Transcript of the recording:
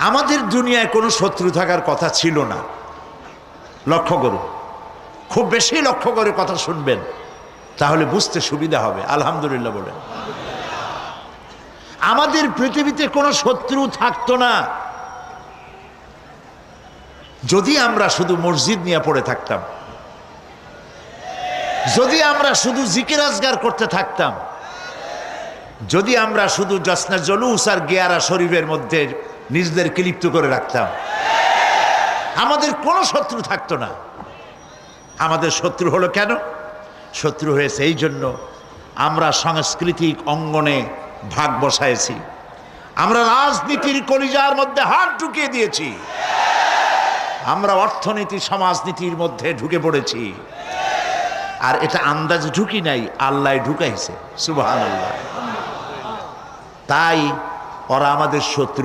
আমাদের দুনিয়ায় কোনো শত্রু থাকার কথা ছিল না। লক্ষ্য করুন, খুব বেশি লক্ষ্য করে কথা শুনবেন, তাহলে বুঝতে সুবিধা হবে। আলহামদুলিল্লাহ বলেন। আমাদের পৃথিবীতে কোনো শত্রু থাকতো না যদি আমরা শুধু মসজিদ নিয়ে পড়ে থাকতাম, যদি আমরা শুধু জিকির আজগার করতে থাকতাম, যদি আমরা শুধু জসনা জলুস আর গিয়ারা শরীফের মধ্যে নিজেদেরকে লিপ্ত করে রাখতাম, আমাদের কোনো শত্রু থাকতো না। আমাদের শত্রু হলো কেন? শত্রু হয়েছে এই জন্য আমরা সাংস্কৃতিক অঙ্গনে ভাগ বসাইছি, আমরা রাজনীতির কলিজার মধ্যে হাত ঢুকিয়ে দিয়েছি, আমরা অর্থনীতি সমাজনীতির মধ্যে ঢুকে পড়েছি। আর এটা আন্দাজ ঢুকি নাই, আল্লাহ ঢুকাইছে। সুবহানাল্লাহ। তাই ওরা আমাদের শত্রু।